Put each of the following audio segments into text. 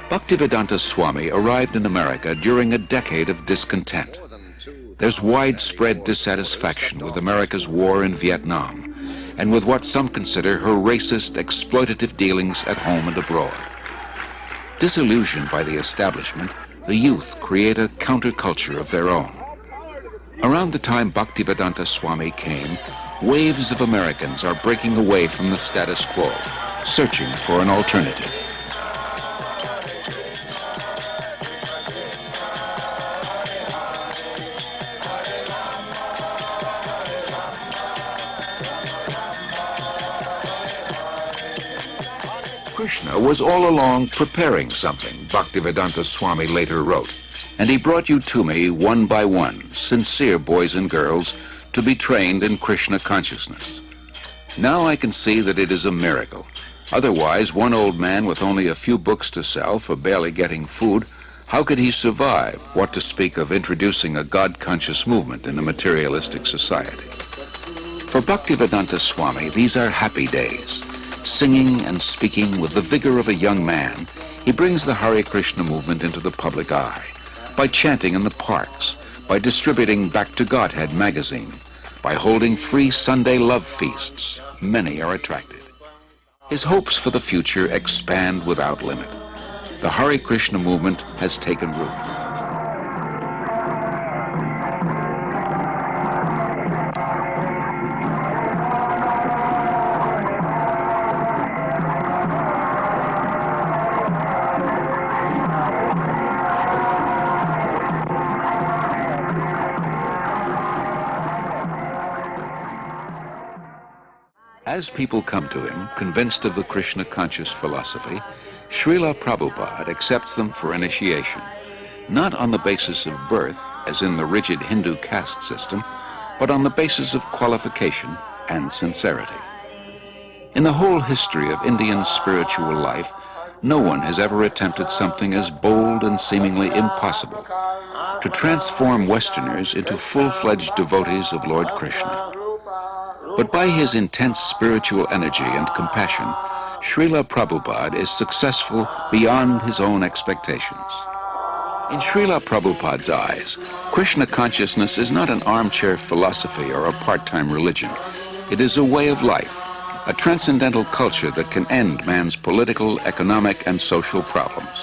Bhaktivedanta Swami arrived in America during a decade of discontent. There's widespread dissatisfaction with America's war in Vietnam and with what some consider her racist, exploitative dealings at home and abroad. Disillusioned by the establishment, the youth create a counterculture of their own. Around the time Bhaktivedanta Swami came, waves of Americans are breaking away from the status quo, searching for an alternative. Krishna was all along preparing something, Bhaktivedanta Swami later wrote, and he brought you to me one by one, sincere boys and girls, to be trained in Krishna consciousness. Now I can see that it is a miracle. Otherwise, one old man with only a few books to sell for barely getting food, how could he survive, what to speak of introducing a God-conscious movement in a materialistic society? For Bhaktivedanta Swami, these are happy days. Singing and speaking with the vigor of a young man, he brings the Hare Krishna movement into the public eye, by chanting in the parks, by distributing Back to Godhead magazine, by holding free Sunday love feasts. Many are attracted. His hopes for the future expand without limit. The Hare Krishna movement has taken root. As people come to him, convinced of the Krishna conscious philosophy, Srila Prabhupada accepts them for initiation, not on the basis of birth, as in the rigid Hindu caste system, but on the basis of qualification and sincerity. In the whole history of Indian spiritual life, no one has ever attempted something as bold and seemingly impossible, to transform Westerners into full-fledged devotees of Lord Krishna. But by his intense spiritual energy and compassion, Srila Prabhupada is successful beyond his own expectations. In Srila Prabhupada's eyes, Krishna consciousness is not an armchair philosophy or a part-time religion. It is a way of life, a transcendental culture that can end man's political, economic, and social problems.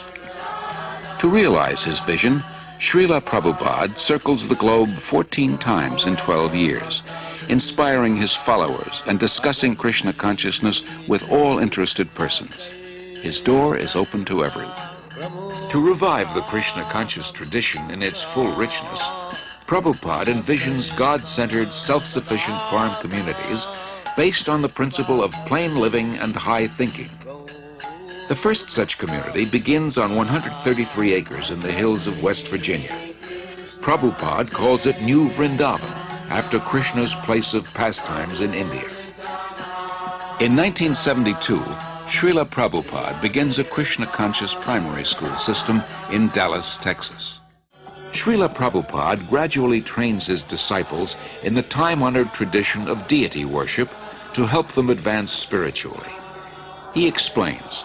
To realize his vision, Srila Prabhupada circles the globe 14 times in 12 years, inspiring his followers and discussing Krishna consciousness with all interested persons. His door is open to everyone. To revive the Krishna conscious tradition in its full richness, Prabhupada envisions God-centered, self-sufficient farm communities based on the principle of plain living and high thinking. The first such community begins on 133 acres in the hills of West Virginia. Prabhupada calls it New Vrindavan, after Krishna's place of pastimes in India. In 1972, Srila Prabhupada begins a Krishna-conscious primary school system in Dallas, Texas. Srila Prabhupada gradually trains his disciples in the time-honored tradition of deity worship to help them advance spiritually. He explains,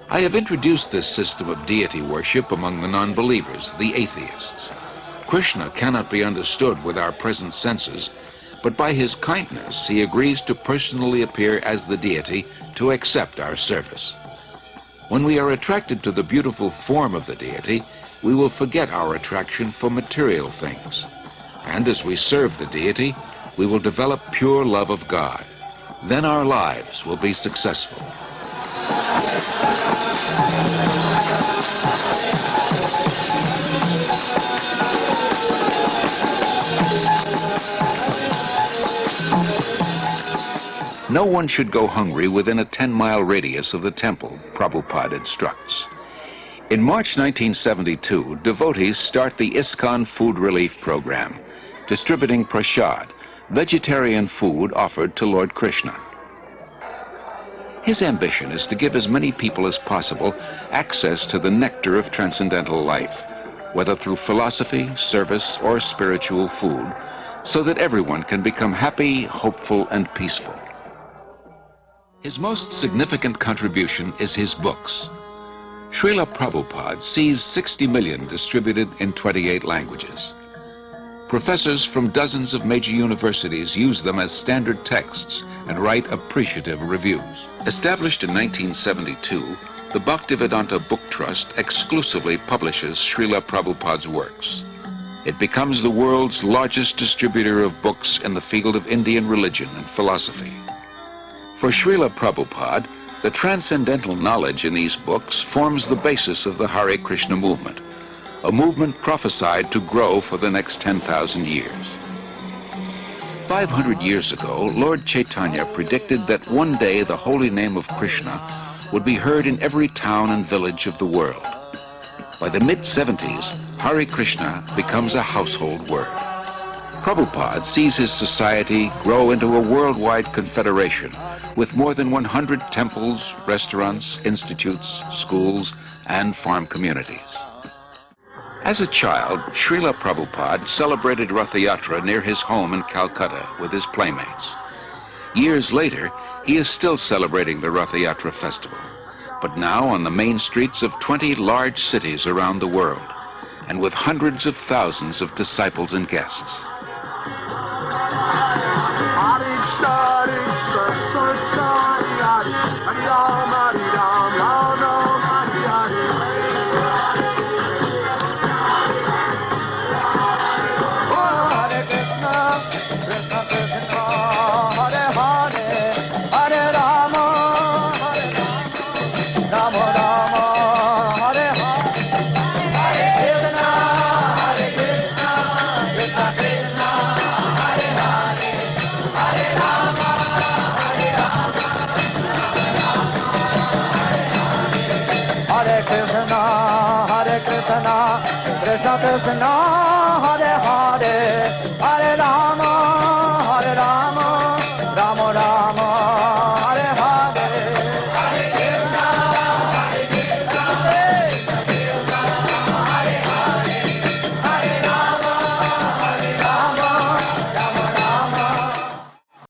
"I have introduced this system of deity worship among the non-believers, the atheists. Krishna cannot be understood with our present senses, but by his kindness he agrees to personally appear as the deity to accept our service. When we are attracted to the beautiful form of the deity, we will forget our attraction for material things. And as we serve the deity, we will develop pure love of God. Then our lives will be successful." No one should go hungry within a 10-mile radius of the temple, Prabhupada instructs. In March 1972, devotees start the ISKCON Food Relief Program, distributing prasad, vegetarian food offered to Lord Krishna. His ambition is to give as many people as possible access to the nectar of transcendental life, whether through philosophy, service, or spiritual food, so that everyone can become happy, hopeful, and peaceful. His most significant contribution is his books. Srila Prabhupada sees 60 million distributed in 28 languages. Professors from dozens of major universities use them as standard texts and write appreciative reviews. Established in 1972, the Bhaktivedanta Book Trust exclusively publishes Srila Prabhupada's works. It becomes the world's largest distributor of books in the field of Indian religion and philosophy. For Srila Prabhupada, the transcendental knowledge in these books forms the basis of the Hare Krishna movement, a movement prophesied to grow for the next 10,000 years. 500 years ago, Lord Chaitanya predicted that one day the holy name of Krishna would be heard in every town and village of the world. By the mid-70s, Hare Krishna becomes a household word. Prabhupada sees his society grow into a worldwide confederation with more than 100 temples, restaurants, institutes, schools, and farm communities. As a child, Srila Prabhupada celebrated Ratha Yatra near his home in Calcutta with his playmates. Years later, he is still celebrating the Ratha Yatra festival, but now on the main streets of 20 large cities around the world, and with hundreds of thousands of disciples and guests.